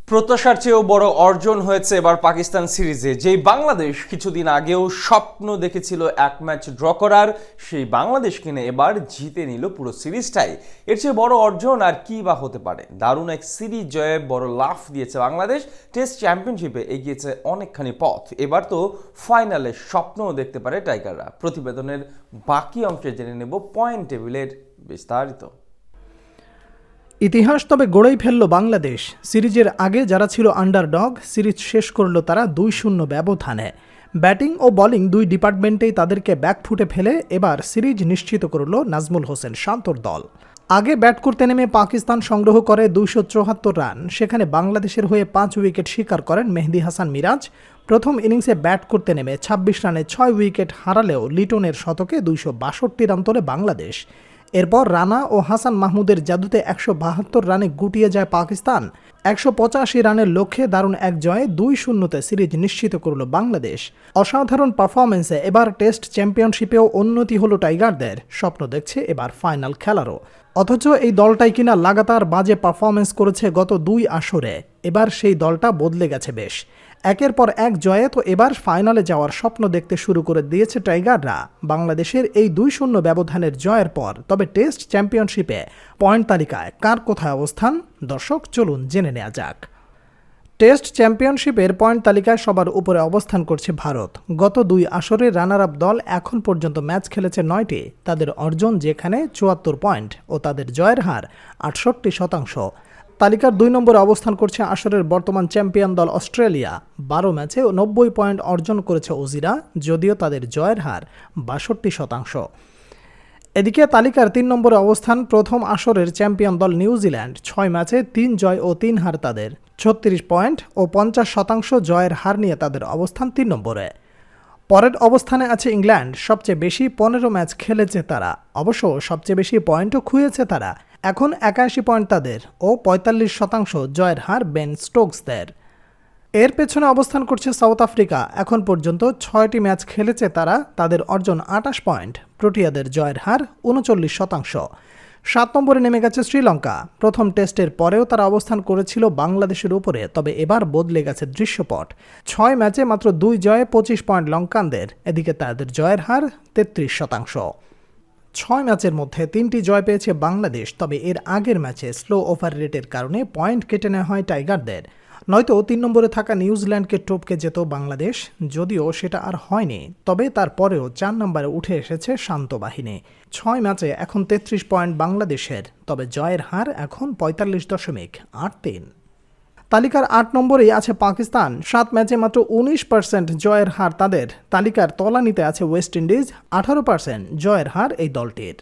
প্রত্যাশার চেয়েও বড় অর্জন হয়েছে এবার পাকিস্তান সিরিজে। যেই বাংলাদেশ কিছুদিন আগেও স্বপ্ন দেখেছিল এক ম্যাচ ড্র করার, সেই বাংলাদেশ কিনে এবার জিতে নিল পুরো সিরিজটাই। এর চেয়ে বড় অর্জন আর কি বা হতে পারে। দারুণ এক সিরিজ জয়ে বড় লাফ দিয়েছে বাংলাদেশ, টেস্ট চ্যাম্পিয়নশিপে এগিয়েছে অনেকখানি পথ। এবার তো ফাইনালে স্বপ্নও দেখতে পারে টাইগাররা। প্রতিবেদনের বাকি অংশে জেনে নেব পয়েন্ট টেবিলের বিস্তারিত। ইতিহাস তবে গড়েই ফেলল বাংলাদেশ। সিরিজের আগে যারা ছিল আন্ডারডগ, সিরিজ শেষ করল তারা 2-0 ব্যবধানে। ব্যাটিং ও বোলিং দুই ডিপার্টমেন্টেই তাদেরকে ব্যাকফুটে ফেলে এবার সিরিজ নিশ্চিত করল নাজমুল হোসেন শান্তর দল। আগে ব্যাট করতে নেমে পাকিস্তান সংগ্রহ করে 274 রান। সেখানে বাংলাদেশের হয়ে 5 উইকেট শিকার করেন মেহেদী হাসান মিরাজ। প্রথম ইনিংসে ব্যাট করতে নেমে 26 রানে 6 উইকেট হারালেও লিটনের শতকে 262 রান তোলে বাংলাদেশ। এরপর রানা ও হাসান মাহমুদের জাদুতে 172 রানে গুটিয়ে যায় পাকিস্তান। 185 রানের লক্ষ্যে দারুণ এক জয়ে 2-0 সিরিজ নিশ্চিত করল বাংলাদেশ। অসাধারণ পারফরমেন্সে এবার টেস্ট চ্যাম্পিয়নশিপেও উন্নতি হলো টাইগারদের। স্বপ্ন দেখছে এবার ফাইনাল খেলারও। অথচ এই দলটাই কিনা লাগাতার বাজে পারফরমেন্স করেছে গত 2 আসরে। এবার সেই দলটা বদলে গেছে বেশ। একের পর এক জয়ে তো এবার ফাইনালে যাওয়ার স্বপ্ন দেখতে শুরু করে দিয়েছে টাইগাররা। বাংলাদেশের এই 2-0 ব্যবধানের জয়ের পর তবে টেস্ট চ্যাম্পিয়নশিপে পয়েন্ট তালিকায় কার কোথায় অবস্থান, দর্শক চলুন জেনে নেওয়া যাক। টেস্ট চ্যাম্পিয়নশিপের পয়েন্ট তালিকায় সবার উপরে অবস্থান করছে ভারত। গত 2 আসরে রানার আপ দল এখন পর্যন্ত ম্যাচ খেলেছে 9টি। তাদের অর্জন যেখানে 74 পয়েন্ট ও তাদের জয়ের হার 68%। তালিকার 2 নম্বরে অবস্থান করছে আসরের বর্তমান চ্যাম্পিয়ন দল অস্ট্রেলিয়া। 12 ম্যাচে 90 পয়েন্ট অর্জন করেছে অজিরা, যদিও তাদের জয়ের হার 62%। এদিকে তালিকার 3 নম্বরে অবস্থান প্রথম আসরের চ্যাম্পিয়ন দল নিউজিল্যান্ড। 6 ম্যাচে 3 জয় ও 3 হার তাদের, 36 পয়েন্ট ও 50% জয়ের হার নিয়ে তাদের অবস্থান 3 নম্বরে। পরের অবস্থানে আছে ইংল্যান্ড। সবচেয়ে বেশি 15 ম্যাচ খেলেছে তারা, অবশ্য সবচেয়ে বেশি পয়েন্টও খুঁয়েছে তারা। এখন 81 পয়েন্ট তাদের ও 45% জয়ের হার বেন স্টোকসদের। এর পেছনে অবস্থান করছে সাউথ আফ্রিকা। এখন পর্যন্ত 6টি ম্যাচ খেলেছে তারা, তাদের অর্জন 28 পয়েন্ট। প্রোটিয়াদের জয়ের হার 39%। 7 নম্বরে নেমে গেছে শ্রীলঙ্কা। প্রথম টেস্টের পরেও তারা অবস্থান করেছিল বাংলাদেশের উপরে, তবে এবার বদলে গেছে দৃশ্যপট। 6 ম্যাচে মাত্র 2 জয়ে 25 পয়েন্ট লঙ্কানদের। এদিকে তাদের জয়ের হার 33%। 6 ম্যাচের মধ্যে 3টি জয় পেয়েছে বাংলাদেশ, তবে এর আগের ম্যাচে স্লো ওভার রেটের কারণে পয়েন্ট কেটে নেওয়া হয় টাইগারদের। নয়তো 3 নম্বরে থাকা নিউজিল্যান্ডকে টপকে যেত বাংলাদেশ, যদিও সেটা আর হয়নি। তবে তারপরেও 4 নম্বরে উঠে এসেছে শান্ত বাহিনী। 6 ম্যাচে এখন 33 পয়েন্ট বাংলাদেশের, তবে জয়ের হার এখন 45.83। তালিকার 8 নম্বরেই আছে পাকিস্তান। 7 ম্যাচে মাত্র 19% জয়ের হার তাদের। তালিকার তলানিতে আছে ওয়েস্ট ইন্ডিজ, 18% জয়ের হার এই দলটির।